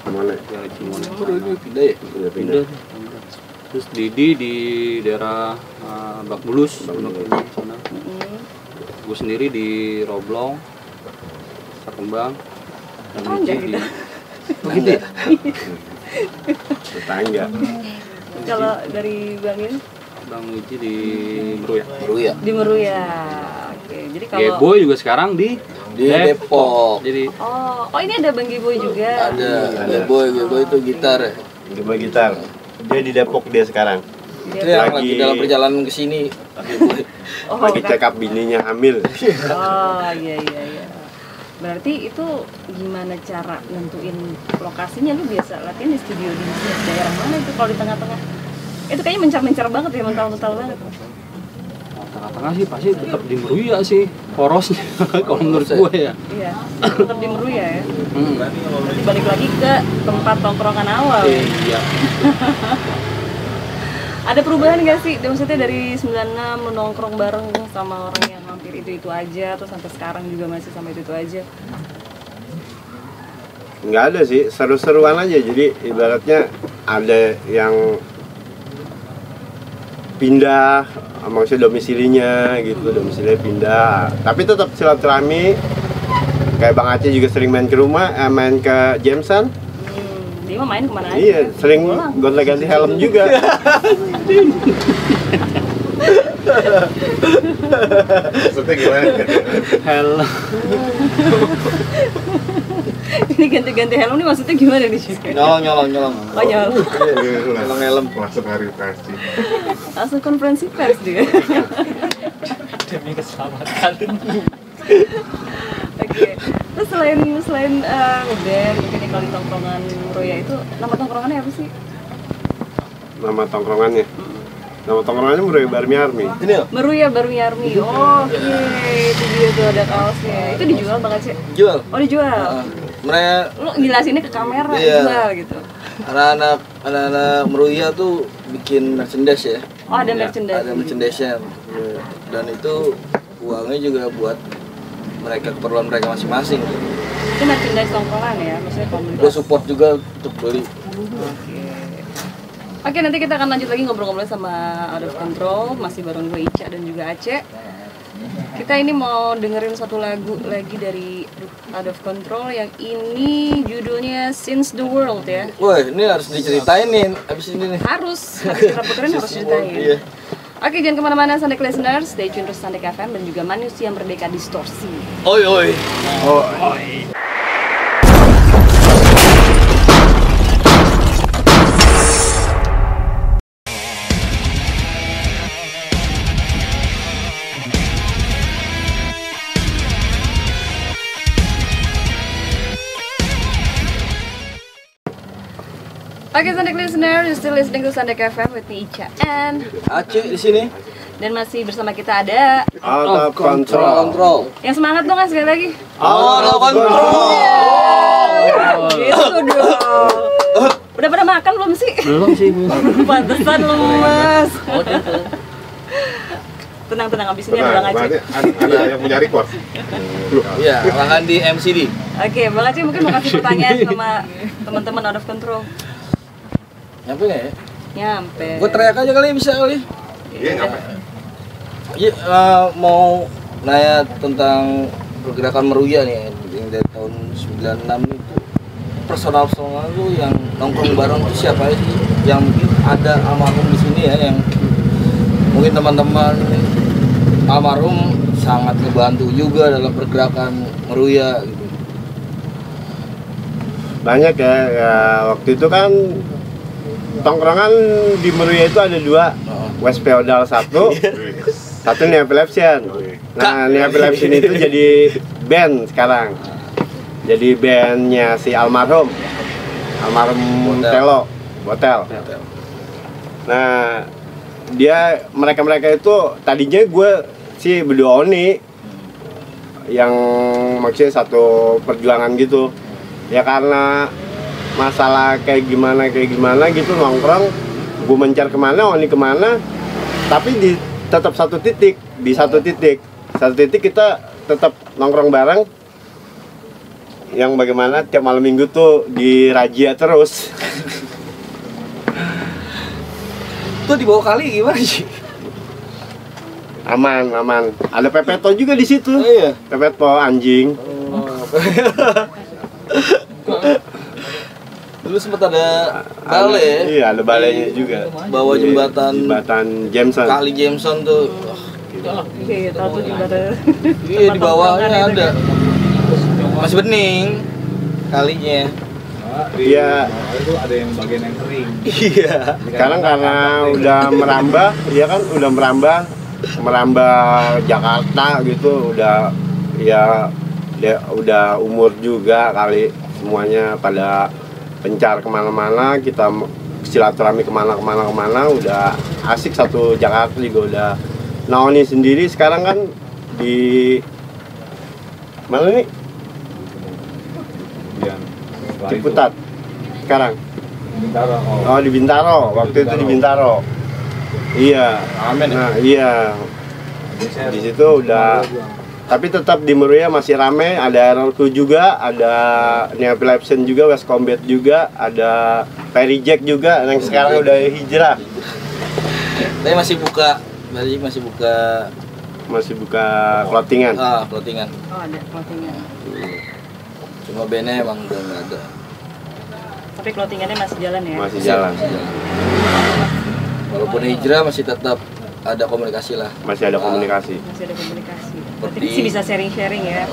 A: Mana?
D: Daerah Cimone.
C: Baru ini pindah ya.
A: Udah
D: Pindah.
A: pindah.
D: Terus Didi di daerah Bak Mulus, Gunung Kidul sana. Gue sendiri di Roblong, Sakembang, dan
B: Tetangga
D: Wiji di
C: Begitu ya.
A: Tetangga.
B: Kalau dari Bang Yun
D: Bang Wiji di Meruya.
C: Baru ya.
B: di Meruya. Oke, jadi kalau
D: Geboy juga sekarang di
C: Depok.
D: Jadi
B: oh ini ada Bang Giboy juga.
C: Ada boy itu gitar ya.
A: Gembal gitar. Dia di Depok dia sekarang.
B: Dia-
C: Itu yang
A: Lagi-
C: lagi dalam perjalanan ke sini.
B: Oh,
A: Lagi
B: kan.
A: check up bininya hamil.
B: Oh iya. Berarti itu gimana cara nentuin lokasinya? Lu biasa latihan di studio di daerah mana itu kalau di tengah-tengah? Itu kayaknya mencar-mencar banget ya, mental-mental banget.
D: tengah-tengah sih pasti tetap di Meruya sih porosnya kalau menurut gue ya.
B: Iya, tetap di Meruya ya. Berarti balik lagi ke tempat tongkrongan awal.
D: Iya.
B: Ada perubahan nggak sih? Maksudnya dari 96 lu nongkrong bareng sama orang yang hampir itu aja, terus sampai sekarang juga masih sama itu aja.
A: Nggak ada sih, seru-seruan aja. Jadi ibaratnya ada yang pindah, maksudnya domisilinya gitu, domisilinya pindah. Tapi tetap silaturahmi. Kayak Bang Aceh juga sering main ke rumah, main ke Jameson.
B: Dia mah main kemana aja?
A: Iya, sering
B: Pulang.
A: gonta-ganti helm juga.
E: Maksudnya gimana?
D: Helm.
B: Ini ganti-ganti helm nih maksudnya gimana nih?
C: Nyolong.
B: Oh nyolong.
C: Helm.
E: Langsung klarifikasi.
B: Langsung konferensi pers dia.
F: Demi keselamatan.
B: Oke. Terus selain band, mungkin nih kalau di tongkrongan Roya itu nama tongkrongannya apa sih?
A: Nama tongkrongannya. Nama tongkrongannya Meruya Barmi Army.
C: Ini loh,
B: Meruya Barmi Army. Oh, oke. Itu dia tuh ada kaosnya. Itu dijual Bang Aceh?
C: jual.
B: Oh dijual.
C: Mereka
B: Lu jelasinnya ke kamera,
C: Iya.
B: dijual gitu.
C: anak-anak Meruya tuh bikin merchandise ya.
B: Oh ada merchandise.
C: Ada merchandise-nya. Dan itu uangnya juga buat mereka, keperluan mereka masing-masing.
B: Itu merchandise tongkrongan ya, maksudnya
C: Gue
B: komunitas.
C: support juga untuk beli.
B: Oke, nanti kita akan lanjut lagi ngobrol-ngobrol sama Out of Control, masih bareng gue Ica dan juga Aceh. Kita ini mau dengerin satu lagu lagi dari Out of Control yang ini judulnya Since the World ya.
C: Wah, ini harus diceritain nih abis ini nih.
B: Harus kita puterin harus ceritain.
C: Iya.
B: Oke, jangan kemana-mana Sandek Listeners, stay tune terus Sandek FM dan juga Manusia Merdeka Distorsi.
C: Oi.
B: Oke, Sandek Listeners, you still listening to Sandek FM with me Ica and
C: Aceh di sini.
B: dan masih bersama kita ada
A: Out of control.
C: Kontrol.
B: yang semangat dong sekali lagi.
A: Out of control.
B: Gitu dong. Udah pada makan belum sih?
D: Belum sih.
B: Pantesan lemas. Tenang, abis ini ada Bang Aceh.
E: Ada yang punya record.
C: Iya, lahan di MCD.
B: Oke, Bang Aceh mungkin mau kasih pertanyaan sama teman-teman Out of Control.
C: Nyampe nggak ya?
B: Nyampe.
C: Gue teriak aja kali, bisa kali.
E: Iya, nyampe.
C: Iya, mau nanya tentang pergerakan Meruya nih yang dari tahun 96 itu personal lu yang nongkrong bareng tuh siapa sih yang mungkin ada almarhum di sini ya, yang mungkin teman-teman almarhum sangat ngebantu juga dalam pergerakan Meruya gitu.
A: Banyak ya, waktu itu kan tongkrongan di Meruya itu ada 2, West Feodal 1 Nia Epilepsian. Nah, Nia Epilepsian itu jadi band sekarang. Jadi bandnya si almarhum Telo Botel. Nah, mereka itu tadinya gue sih berdua Oni yang maksudnya satu perjuangan gitu. Ya karena masalah kayak gimana gitu nongkrong, gue mencar kemana, Oni kemana, tapi tetap satu titik kita tetap nongkrong bareng. Yang bagaimana tiap malam minggu tuh dirajia terus.
C: Tuh di bawah kali gimana sih?
A: Aman. Ada Pepeto juga di situ.
C: Oh, iya.
A: Pepeto anjing.
C: Dulu sempat ada balai.
A: Iya, ada balainya juga.
C: Bawah
A: jembatan Jameson.
C: Kali Jameson tuh.
B: Iya, tahu tuh jembatan.
C: Iya, di bawahnya ada. Masih bening kalinya.
A: Iya.
E: Itu ada yang bagian yang kering.
C: Iya.
A: Sekarang karena udah merambah, ya kan udah merambah Jakarta gitu, udah umur juga kali, semuanya pada pencar kemana-mana, kita silaturahmi kemana, udah asik satu Jakarta juga udah. Naoni sendiri sekarang kan di mana nih? Ciputat sekarang.
E: Bintaro.
A: Oh, di Bintaro. Waktu itu di Bintaro. Iya. Nah, iya. Di situ udah. Tapi tetap di Meruya masih rame. Ada RL2 juga, ada Nia Epilepsian juga, West Combat juga, ada Perry Jack juga yang sekarang udah hijrah.
C: Tapi masih buka
A: clothingan.
C: clothingan.
B: Oh, ada clothingan.
C: Cuma bandnya emang udah nggak ada.
B: Tapi clothingannya masih jalan ya?
A: Masih jalan.
C: Walaupun hijrah masih tetap ada komunikasi lah.
A: Masih ada komunikasi.
B: Berarti sih bisa sharing-sharing ya?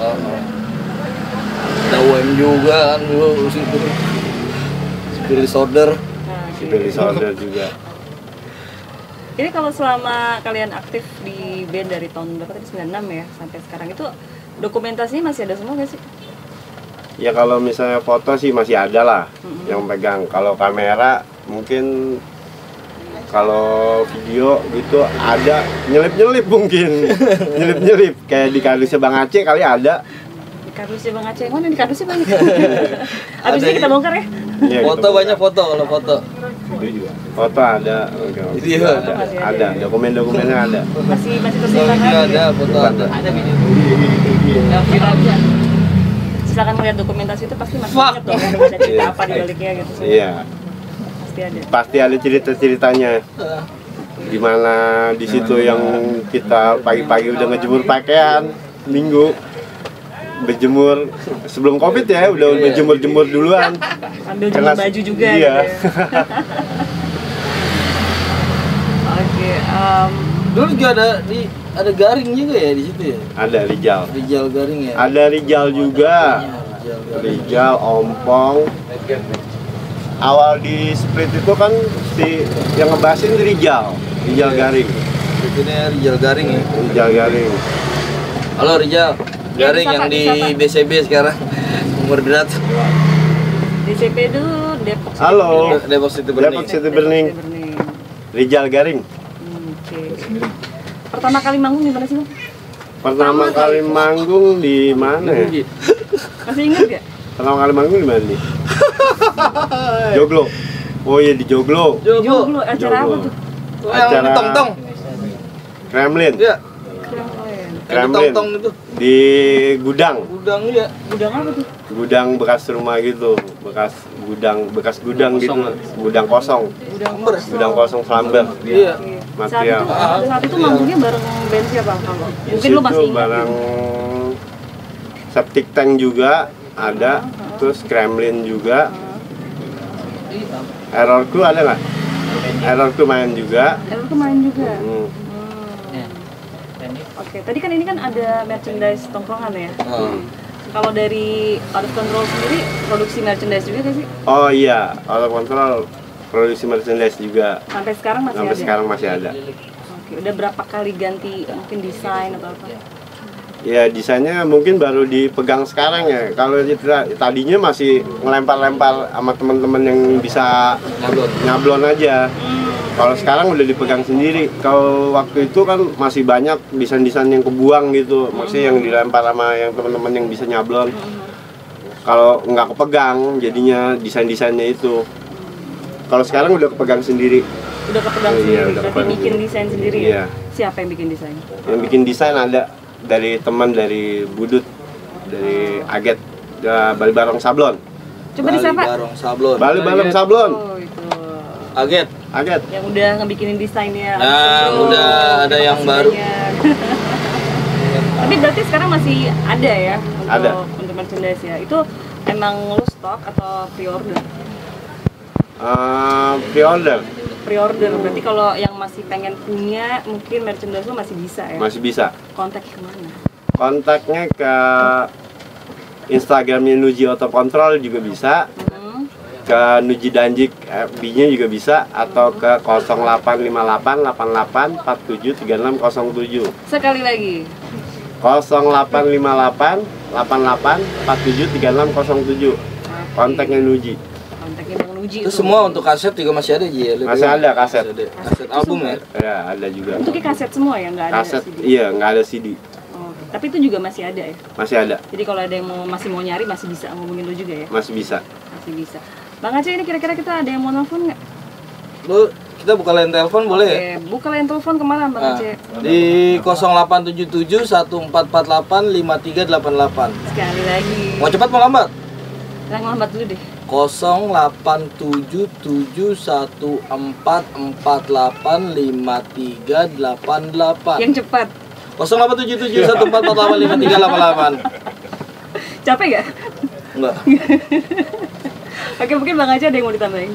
C: Ada UM juga kan dulu situ. Spirit Disorder.
A: Spirit Disorder juga.
B: Ini kalau selama kalian aktif di band dari tahun berapa tadi, 96 ya, sampai sekarang itu dokumentasinya masih ada semua nggak sih?
A: Ya kalau misalnya foto sih masih ada lah yang pegang. Kalau kamera mungkin, kalau video gitu ada nyelip mungkin. nyelip kayak di kardusnya Bang Aceh kali ada.
B: Di kardusnya Bang Aceh mana? Di kardusnya banyak. Abis ini kita bongkar ya.
A: Ya,
C: foto banyak foto kalau foto.
A: Foto ada.
C: Iya.
A: Ada. Dokumennya ada.
B: Masih
C: Foto
B: tersimpan
C: video
B: lagi.
C: ada, foto ada.
B: Ada video. Ya, kita silakan melihat dokumentasi itu pasti masih ingat dong ya, ada cerita apa di baliknya gitu.
A: Iya.
B: Pasti ada.
A: Pasti ada cerita-ceritanya. Dimana di situ yang kita pagi-pagi udah ngejemur pakaian minggu, berjemur sebelum Covid ya, udah berjemur duluan.
B: Ambil jemur baju juga
A: iya.
B: gitu ya. Oke,
C: Dulu juga ada Garing juga ya di situ ya.
A: Ada Rijal
C: Garing ya.
A: Ada Rijal juga. Rijal, Ompong. Awal di split itu kan yang ngebasin Rijal Garing.
C: Itunya Rijal Garing ya.
A: Rijal Garing.
C: Halo Rijal. Garing
B: bisa,
C: yang
B: Pak,
C: di
B: bisa,
C: BCB sekarang. Umur berat.
B: DCP dulu Depok.
A: Halo.
C: Depok City Burning.
A: Depok City Burning. Rijal Garing.
B: Oke. Pertama kali manggung di mana sih, Bang?
A: Pertama kali manggung di mana ya?
B: Masih ingat gak?
A: Pertama kali manggung di mana nih? Joglo. Oh iya di Joglo.
B: Joglo, acara apa tuh?
A: Acara
C: Tong-tong.
A: Kremlin.
C: Iya.
A: Kremlin.
C: Tong-tong itu.
A: Di gudang.
C: Gudang ya.
B: Gudang apa tuh?
A: Gudang bekas rumah gitu. Bekas gudang gitu. Gudang kosong. Gudang kosong Slamber.
C: Iya.
A: Material.
B: Saat itu manggungnya bareng band siapa? Mungkin lu masih ingat.
A: Bareng septic tank juga ada, terus Kremlin juga. Error Crew ada nggak? Error Crew main juga.
B: Error Crew main juga.
A: Hmm.
B: Oke, tadi kan ini kan ada merchandise tongkrongan ya. Kalau dari out of control sendiri produksi merchandise juga nggak sih?
A: Oh iya, out of control produksi merchandise juga.
B: Sampai sekarang masih
A: Sampai
B: ada.
A: sekarang masih ada.
B: Oke, udah berapa kali ganti mungkin desain atau apa?
A: Ya desainnya mungkin baru dipegang sekarang ya. Kalau tadinya masih ngelempar-lempar sama teman-teman yang bisa nyablon aja. Kalau sekarang udah dipegang sendiri. Kalau waktu itu kan masih banyak desain-desain yang kebuang gitu. Maksudnya yang dilempar sama yang teman-teman yang bisa nyablon. Kalau nggak kepegang, jadinya desain-desainnya itu. Kalau sekarang udah kepegang sendiri.
B: Udah kepegang
A: Iya,
B: sendiri,
A: udah
B: berarti
A: kepegang
B: bikin
A: sendiri.
B: desain sendiri
A: Iya.
B: ya? Siapa yang bikin desain?
A: Yang bikin desain ada dari teman dari Budut, dari Aget, Bali Barong Sablon.
B: Coba disapa.
C: Barong Sablon.
A: Bali Barong Sablon.
B: Oh itu.
C: Aget.
A: Aget.
B: Yang udah ngebikinin desainnya.
C: Nah,
B: Aduh,
C: udah ada
B: terima
C: yang
B: kasih
C: baru.
B: banyak. Tapi berarti sekarang masih ada ya
A: Ada.
B: untuk merchandise ya. Itu emang lu stok atau pre-order?
A: Pre-order
B: Pre-order berarti kalau yang masih pengen punya mungkin merchandise lu masih bisa ya.
A: masih bisa.
B: Kontak kemana?
A: Kontaknya ke Instagramnya Nuji Auto Control juga bisa, ke Nuji Danjik FB-nya juga bisa, atau ke 0858 88 47 3607.
B: Sekali lagi.
A: 0858 88 47 3607. Kontaknya Nuji.
B: Kontaknya Bang Nuji.
C: Itu
B: tuh.
C: semua untuk kaset juga masih ada Ji.
A: Masih ada kaset.
C: Kaset album ya.
A: Ya, ada juga.
B: Bentuknya kaset semua ya, nggak ada
A: Kaset,
B: CD.
A: iya, nggak ada CD.
B: Oh, tapi itu juga masih ada ya.
A: Masih ada,
B: Jadi kalau ada yang masih mau nyari masih bisa ngomongin lu juga ya.
A: masih bisa.
B: Masih bisa. Bang Aceh ini kira-kira kita ada yang mau nelfon nggak?
C: Lu kita buka line telepon boleh ya?
B: Oke, buka line telepon kemana Bang
C: Nah,
B: Aceh?
C: di 0877 1448 5388.
B: Sekali lagi.
C: Mau cepat mau lambat?
B: Yang lambat dulu deh.
C: 087714485388.
B: Yang cepat.
C: 0877 1448 5388.
B: Capek nggak?
C: Enggak.
B: Oke, mungkin Bang Aceh ada yang mau ditambahin.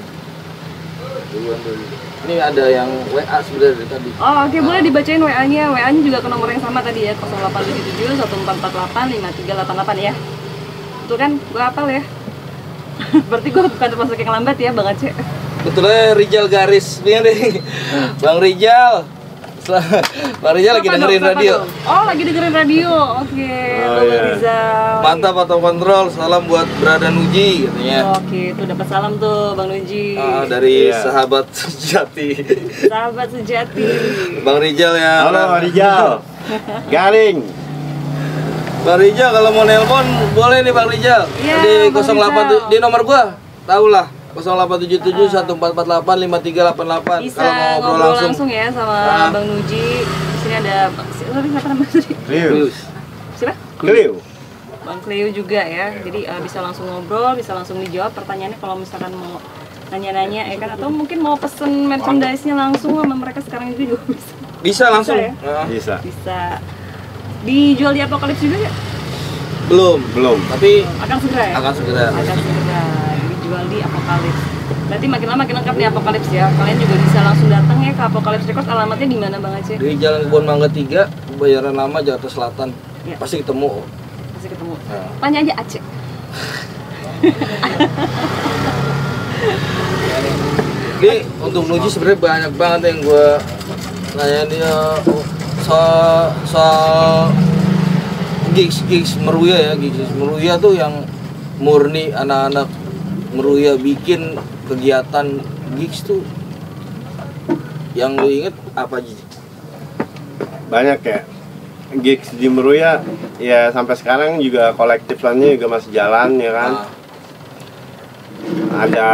C: Ini ada yang WA sebenarnya dari tadi.
B: Oh, oke, boleh dibacain WA-nya. WA-nya juga ke nomor yang sama tadi ya, 0877 1448 5388 ya. Itu kan gua hafal ya. Berarti gua bukan termasuk yang lambat ya, Bang Aceh.
C: Betulnya Rijal garis ini nih. Bang Rijal. Bang Rijal lagi
B: Siapa
C: dengerin
B: dong? Siapa
C: radio.
B: dong? Oh, lagi dengerin radio. Oke, Bang
A: iya.
B: Rizal.
C: Mantap atau kontrol, salam buat Brada Nuji katanya.
B: Oke, tuh dapat salam tuh Bang Nuji.
C: Dari
A: Iya.
C: sahabat sejati.
B: Sahabat sejati.
C: Bang Rijal ya.
A: Halo Rijal. Garing.
C: Bang Rijal kalau mau nelpon boleh nih Bang Rijal.
B: Iya,
C: Di
B: Bang
C: 08
B: Rizal.
C: di nomor gua. Tahu lah. 0877 1448 5388.
B: Bisa
C: Kalau mau ngobrol
B: ngobrol
C: langsung.
B: langsung ya sama
C: Ah.
B: Bang Nuji. Di sini ada siapa namanya tadi?
A: Cleo.
B: Siapa?
A: Cleo.
B: Bang Cleo juga ya. Jadi bisa langsung ngobrol, bisa langsung dijawab pertanyaannya kalau misalkan mau nanya-nanya ya kan, atau mungkin mau pesen merchandise-nya langsung sama mereka sekarang juga bisa.
C: Bisa langsung.
B: ya?
C: Nah,
A: Bisa.
B: Bisa dijual di Apokalips juga ya?
C: belum.
A: Belum.
C: Tapi
B: Akan segera ya?
C: akan segera.
B: Akan segera dijual di Apokalips. Berarti makin lama makin lengkap nih Apokalips ya. Kalian juga bisa langsung datang ya ke Apokalips Records. Alamatnya di mana Bang Aceh?
C: Di Jalan Kebun Mangga 3, Kebayoran Lama, Jakarta Selatan.
B: Ya.
C: Pasti ketemu.
B: Masih ketemu.
C: Nah.
B: Tanya aja Aceh.
C: Ini untuk Nuji sebenarnya banyak banget yang gue nanya dia soal gigs Meruya ya. Gigs Meruya tuh yang murni anak-anak Meruya bikin kegiatan gigs tuh yang lu inget apa aja?
A: Banyak ya. Gigs di Meruya ya sampai sekarang juga kolektifannya juga masih jalan ya kan. Ada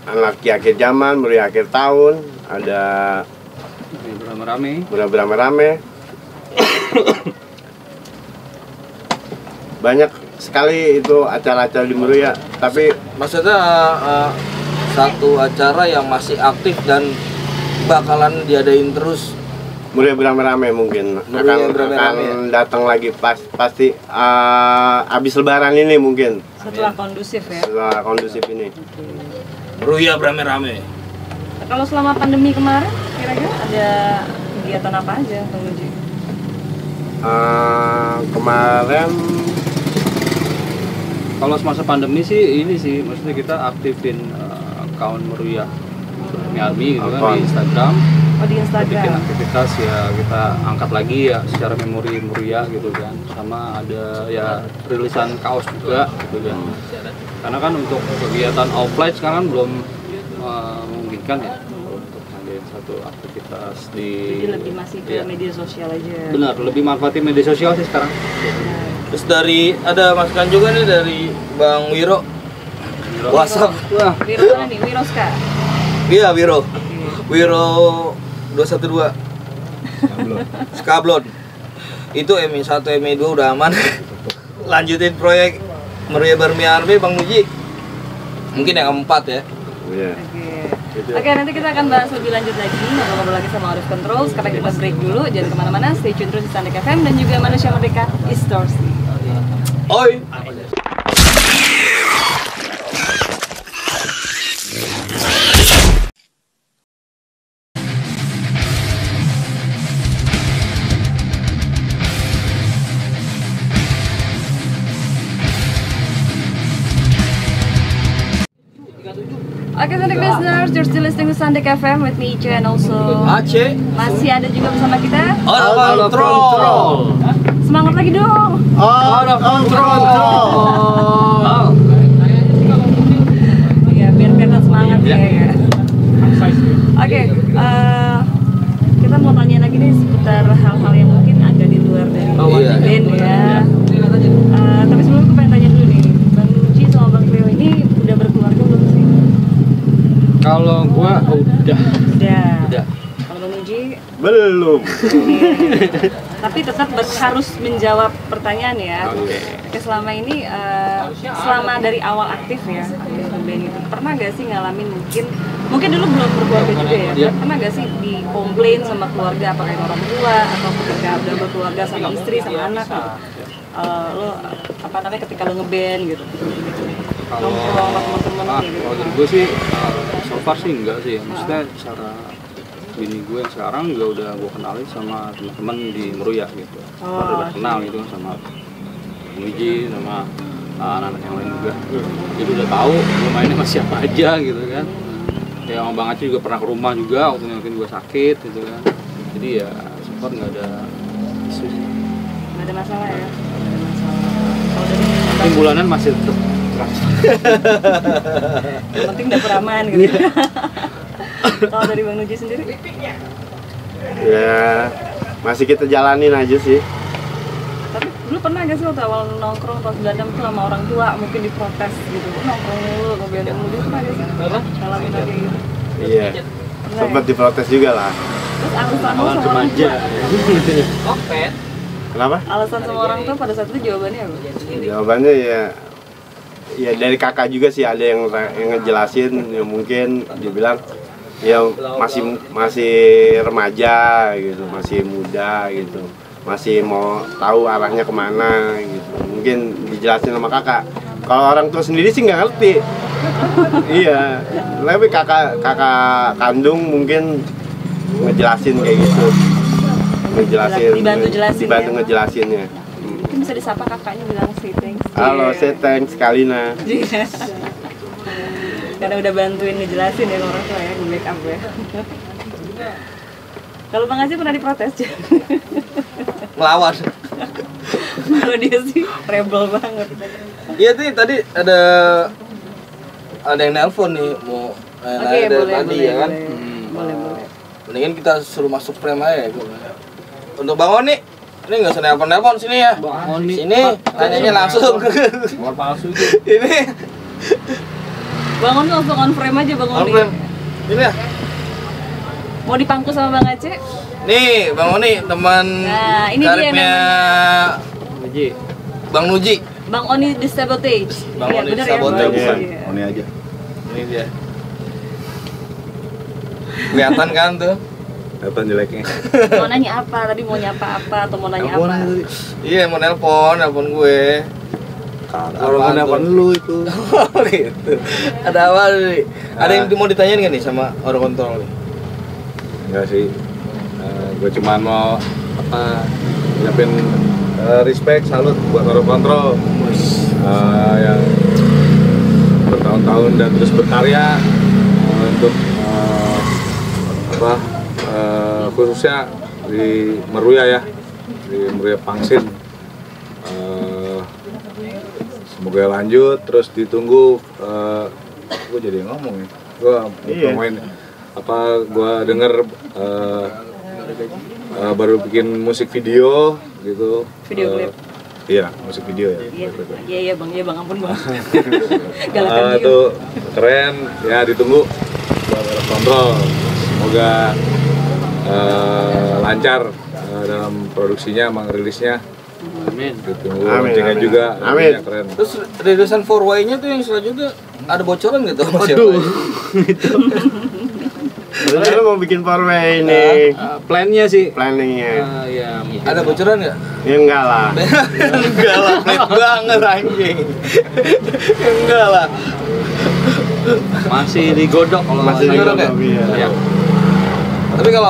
A: anak akhir zaman, Meruya akhir tahun, ada
D: Ini beramai-ramai.
A: beramai-ramai. Banyak sekali itu acara-acara di Meruya, tapi
C: Maksudnya satu acara yang masih aktif dan bakalan diadain terus
A: Muria beramai-ramai mungkin
C: Muria beramai-ramai
A: akan datang lagi pasti habis lebaran ini mungkin.
B: Setelah kondusif ya.
A: Setelah kondusif ini.
C: Ruya rame-rame.
B: Kalau selama pandemi kemarin kira-kira ada kegiatan apa aja Bang Nuji?
A: Kemarin
D: Kalau semasa pandemi sih ini sih, maksudnya kita aktifin account Meruya Army gitu kan di Instagram.
B: Oh di
D: Bikin
B: Instagram.
D: aktivitas ya, kita angkat lagi ya secara memori Meruya gitu kan. Sama ada ya rilisan kaos juga gitu kan. Karena kan untuk kegiatan offline sekarang belum memungkinkan ya untuk ngadain satu aktivitas di.
B: Jadi lebih masih ke
D: Iya.
B: media sosial aja.
D: Benar, lebih manfaatin media sosial sih sekarang.
C: Terus dari ada masukan juga nih dari Bang Wiro. WhatsApp. Wah.
B: Wiro mana nih? Wiroska.
C: Iya Wiro. Wiro 212. Skablon. Itu MI1, MI2 udah aman. Lanjutin proyek Meruya Army Bang Nuji. Mungkin yang keempat ya.
A: Iya.
B: Oke, nanti kita akan bahas lebih lanjut lagi, ngobrol lagi sama Arif Control. Sekarang kita break dulu, jangan kemana-mana, stay tune terus di Sandek FM dan juga Manusia Merdeka Eastors.
C: Oi.
B: Oke, Sandek listeners, you're still listening to Sandek FM with me, Ice, and also
C: Aceh.
B: masih ada juga bersama kita.
C: Out of control.
B: Semangat lagi dong.
A: Out of control.
B: Iya, biar kelihatan semangat ya. Oke, kita mau tanya lagi nih seputar hal-hal yang mungkin agak di luar dari
C: Iya.
B: band ya. Tapi sebelum aku pengen tanya dulu nih, Bang Nuji sama Bang Cleo ini udah berkeluarga belum sih?
D: Kalau gua udah.
B: Udah. Kalau Bang Nuji,
A: Belum.
B: tapi tetap harus menjawab pertanyaan ya. Oke, selama ini, selama dari awal aktif ya di band itu, pernah gak sih ngalamin mungkin dulu belum berkeluarga juga ya?
D: Iya.
B: Pernah gak sih dikomplain sama keluarga, apakah itu orang tua atau ketika udah berkeluarga sama istri sama anak gitu? Lo apa namanya ketika lo ngeband gitu?
D: Kalau
B: Nongkrong sama temen-temen gitu.
D: kalau dari gue sih so far sih enggak sih ya. Maksudnya secara bini gue yang sekarang juga udah gue kenalin sama teman-teman di Meruya gitu. Udah kenal gitu sama Wiji sama anak-anak yang lain juga. Jadi udah tahu gue mainnya sama siapa aja gitu kan. Ya sama Bang Aceh juga pernah ke rumah juga waktu mungkin gue sakit gitu kan. Jadi ya so far nggak ada isu sih.
B: Nggak ada masalah ya? Nggak ada masalah. Kalau dari
D: Mungkin bulanan masih tetap
B: yang penting dapur aman gitu. Kalau dari Bang Nuji sendiri?
A: Ya masih kita jalanin aja sih.
B: Tapi dulu pernah gak sih waktu awal nongkrong tahun 96 tuh sama orang tua mungkin diprotes gitu, nongkrong dulu, ngeband dulu, pernah gak sih? Ngalamin lagi gitu?
A: Iya. Sempat diprotes juga lah.
B: Terus alasan lo sama orang tua?
A: Kenapa?
B: Alasan sama orang tua pada saat itu jawabannya apa?
A: Jawabannya ya dari kakak juga sih, ada yang ngejelasin, ya mungkin dibilang ya masih remaja gitu, masih muda gitu, masih mau tahu arahnya kemana gitu, mungkin dijelasin sama kakak. Kalau orang tua sendiri sih nggak ngerti. Iya, tapi kakak kandung mungkin ngejelasin kayak gitu, dibantu ngejelasinnya.
B: Mungkin bisa disapa kakaknya, bilang say thanks.
A: Halo, say thanks Kalina.
B: Karena udah bantuin ngejelasin ya orang tua ya, nge-backup ya. Kalau Bang Aceh pernah diprotes?
C: Melawan.
B: Kalau dia sih rebel banget.
C: Iya tuh tadi ada yang nelpon nih mau
B: Oke, boleh,
C: tadi
B: boleh,
C: ya kan.
B: boleh.
C: Mendingan kita suruh masuk frame aja ya. Untuk Bang Oni, ini nggak usah nelpon sini ya.
D: Bang Oni.
C: Sini nanyanya langsung.
E: Nomor palsu itu.
C: Ini
B: Bang Oni langsung on frame aja Bang
C: on
B: Oni.
C: frame. Ini ya.
B: Mau dipangku sama Bang Aceh?
C: Nih Bang Oni teman
B: Nah, ini dia
C: karibnya
D: Wiji.
C: Bang Nuji.
B: Bang Oni The Sabotage.
C: Bang
B: Iya,
C: Oni
B: bener
C: The Sabotage.
B: Ya?
A: Bukan, Oni aja.
C: Ini dia. Kelihatan kan tuh.
E: Apa jeleknya?
B: Mau nanya apa? Tadi mau nyapa apa atau mau nanya apa?
C: Iya, mau nelpon gue.
E: Orang nelpon lu itu.
C: Gitu. Ada apa nih? Ada yang mau ditanyain nggak nih sama orang kontrol nih?
E: Enggak sih. Gue cuma mau nyiapin respect, salut buat orang kontrol yang bertahun-tahun dan terus berkarya untuk khususnya di Meruya ya, di Meruya Pangsin. Semoga lanjut, terus ditunggu. Gue jadi ngomong ya, gue ngomongin gue denger baru bikin musik video gitu.
B: Video klip.
E: Iya, musik video ya.
B: Iya bang, ampun bang.
E: Itu keren ya, ditunggu buat kontrol. Semoga lancar dalam produksinya, rilisnya.
D: Amin.
E: Ditunggu launchingnya juga.
A: Amin.
E: Keren.
C: Terus rilisan 4Y-nya tuh yang selanjutnya ada bocoran gitu?
D: Waduh.
A: Sebenarnya mau bikin 4-way ini.
D: Plannya sih.
A: Planningnya.
D: Ya,
C: Ada bocoran nggak?
A: Ya enggak lah.
C: Enggak lah, pelit banget anjing. Enggak lah.
D: masih digodok kalau
A: Masih
D: saya.
C: digodok ya?
A: Iya.
D: Ya.
C: Tapi kalau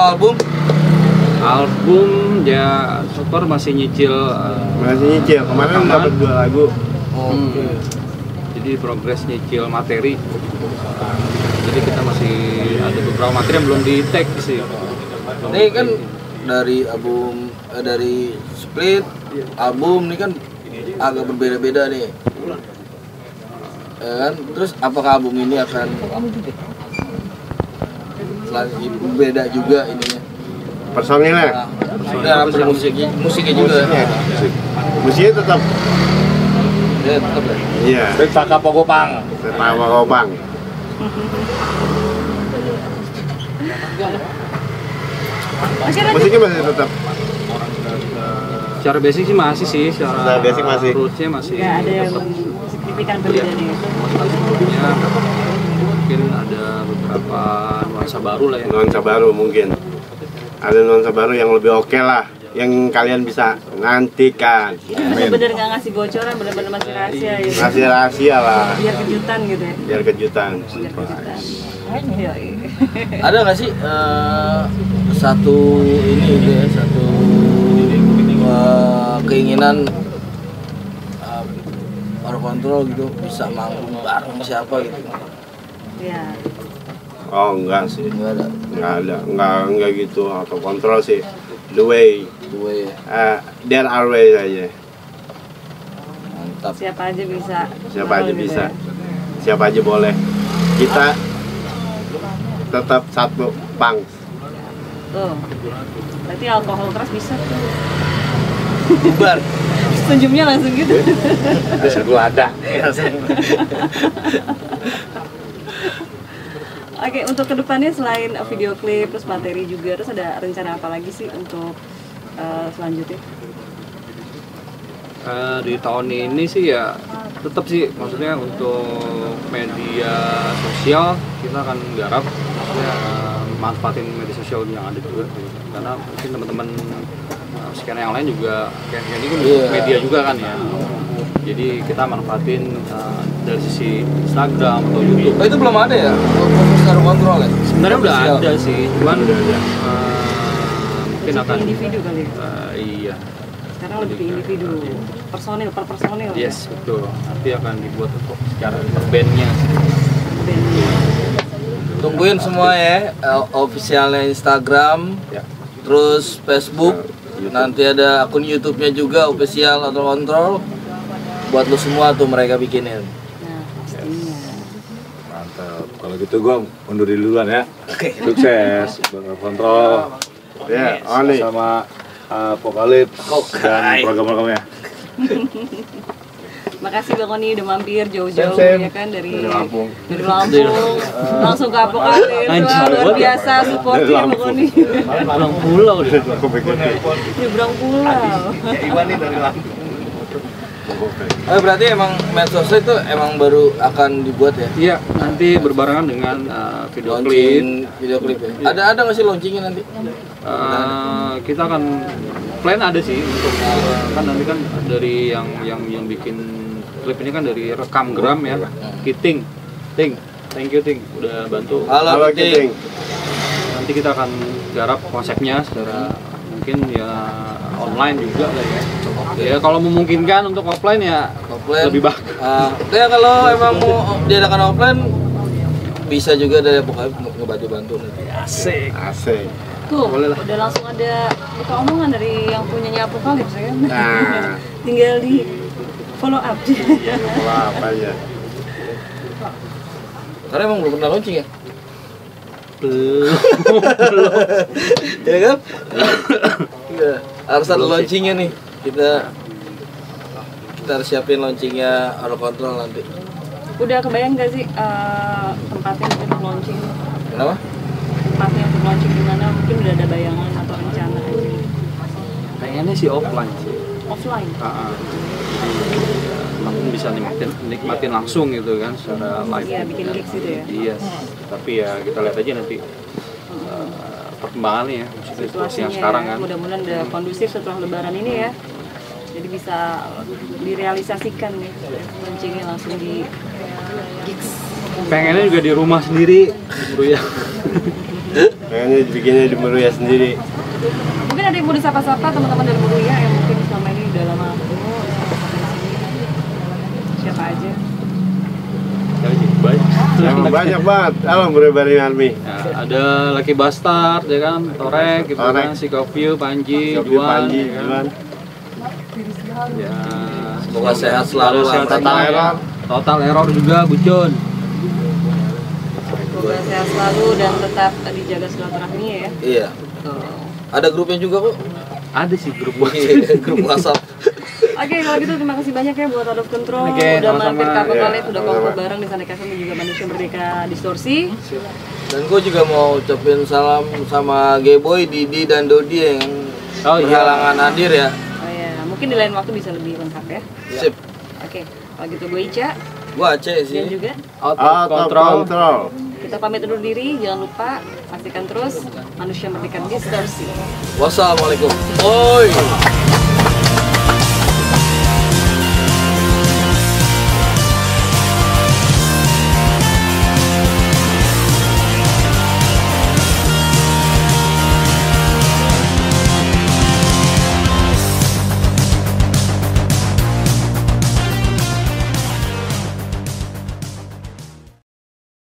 D: Album ya syukur masih nyicil.
A: Masih nyicil. Kemarin
D: rekaman.
A: dapat 2 lagu.
D: Jadi progres nyicil materi. Jadi kita masih ada beberapa materi yang belum di tag sih.
C: ini kan dari album dari split album ini kan agak berbeda-beda nih. Ya kan? Terus apakah album ini akan selain beda juga ininya?
A: Personilnya.
C: Sudah musiknya juga.
A: Musiknya tetap.
C: Ya, tetap ya.
A: Iya.
E: Saka Pogopang.
A: Tertawa Gobang. Musiknya masih tetap.
D: Secara basic sih masih sih,
A: Secara basic masih.
D: rootsnya masih.
B: Nggak ada yang
D: tetap.
B: signifikan bedanya.
D: Sebelumnya mungkin ada beberapa nuansa baru lah ya.
A: Nuansa baru mungkin. Ada nuansa baru yang lebih oke lah, yang kalian bisa nantikan.
B: Itu bener-bener nggak ngasih bocoran, bener-bener masih rahasia gitu.
A: Masih rahasia lah,
B: Biar kejutan gitu ya.
A: biar kejutan.
B: Biar kejutan. Iya.
C: Ada nggak sih satu ini gitu ya, satu keinginan orang kontrol gitu bisa manggung bareng siapa gitu?
B: Iya.
A: Oh enggak sih,
C: Nggak ada.
A: enggak gitu. Atau kontrol sih, the way,
C: Gue
A: there are ways aja.
C: mantap.
B: Siapa aja bisa.
A: Siapa aja
B: gitu
A: bisa,
B: ya.
A: siapa aja boleh. Kita tetap satu pang.
B: Tuh. Berarti alkohol keras bisa tuh.
C: Bubar.
B: Senyumnya langsung gitu.
A: Asal gua ada.
B: Oke, untuk kedepannya selain video klip, terus materi juga, terus ada rencana apa lagi sih untuk selanjutnya?
D: Di tahun ini sih ya tetap sih, maksudnya untuk media sosial kita akan garap, maksudnya manfaatin media sosial yang ada juga gitu. Karena mungkin teman-teman sekian yang lain juga kayak ini kan media juga kan ya, jadi kita manfaatin dari sisi Instagram atau YouTube.
C: Oh, itu belum ada ya? Secara kontrol ya?
D: Sebenarnya udah ada sih, cuman mungkin akan
B: Individu kali ya?
D: iya.
B: Sekarang lebih ke individu, personil per personil.
D: Yes, betul. Nanti akan dibuat untuk secara bandnya.
B: Band.
C: Tungguin semua ya, officialnya Instagram,
D: Ya.
C: terus Facebook, nanti ada akun YouTube-nya juga official atau kontrol. Buat lo semua tuh mereka bikinin.
B: Nah, pastinya.
E: Mantap. Kalau gitu gue mundur duluan ya. Sukses buat kontrol.
A: Ya, Oni.
E: Sama Apokalips dan program-programnya.
B: Makasih Bang Oni udah mampir jauh-jauh
E: Same.
B: ya kan dari
E: Lampung.
B: langsung ke Apokalips. Wah, luar biasa supportnya Bang Oni.
D: Pulang pulau deh.
B: Nyebrang pulau.
C: Berarti emang medsosnya itu emang baru akan dibuat ya?
D: Iya, nanti berbarengan dengan video klip.
C: Launching video klip ya? Ada nggak sih launchingnya nanti?
D: Kita akan plan ada sih untuk kan nanti kan dari yang bikin klip ini kan dari rekam gram ya. Kiting, thank you Ting udah bantu.
C: Halo Kiting.
D: Nanti kita akan garap konsepnya secara mungkin ya online juga lah ya. Ya kalau memungkinkan untuk offline ya
C: Offline
D: lebih bagus.
C: Ya kalau emang mau diadakan offline bisa juga dari pokoknya ngebantu nanti.
D: Asik.
B: Tuh,
D: Boleh lah.
B: udah langsung ada buka omongan dari yang punyanya Apokalips ya kan?
A: Nah.
B: Tinggal di follow up.
A: Wah, apa ya?
C: Karena emang belum pernah launching ya?
D: Belum.
C: Ya kan? Iya. Harus ada launchingnya nih. Kita harus siapin launchingnya Out of Control nanti.
B: Udah kebayang gak sih tempatnya untuk launching?
C: Kenapa?
B: Tempatnya untuk launching di mana? Mungkin udah ada bayangan atau rencana aja.
D: Pengennya sih offline sih.
B: Offline.
D: Mungkin bisa nikmatin langsung gitu kan secara live.
B: Iya, bikin gigs gitu ya.
D: Iya. Tapi ya kita lihat aja nanti perkembangannya ya, situasi yang sekarang kan.
B: Mudah-mudahan udah kondusif setelah Lebaran ini ya. Jadi bisa direalisasikan nih launchingnya langsung di gigs.
D: Pengennya juga di rumah sendiri, ya.
A: Kayaknya bikinnya di Meruya sendiri.
B: Mungkin ada yang mau disapa-sapa teman-teman dari Meruya yang mungkin selama ini udah lama ketemu. Siapa aja?
A: Banyak banget. Halo Meruya Bareng Army.
D: Ya, ada Lucky Bastard ya kan, Torek gitu kan, si Kopio, Panji, Juan, ya kan? Ya,
C: Semoga sehat selalu lah.
D: Total error juga Bucun.
B: Semoga sehat selalu dan tetap dijaga silaturahminya ya.
C: Iya. Ada grupnya juga kok.
D: Ada sih grup
C: Grup WhatsApp.
B: Oke, kalau gitu terima kasih banyak ya buat Out of Control
D: Oke,
B: udah
D: sama-sama.
B: mampir ke Apokalips, udah
A: sama-sama.
B: kompak bareng di Sana Cafe dan juga Manusia Merdeka Distorsi.
C: Dan gue juga mau ucapin salam sama Gayboy, Didi dan Dodi yang berhalangan hadir ya.
B: Oh ya, mungkin di lain waktu bisa lebih lengkap ya.
C: Sip.
B: Oke, kalau gitu gue Ica
C: Gue Aceh
B: dan
C: sih.
B: juga
D: Out of
A: Out of
D: control.
A: Control.
B: kita pamit undur diri. Jangan lupa pastikan terus Manusia Merdeka Distorsi.
C: Wassalamualaikum. Oi.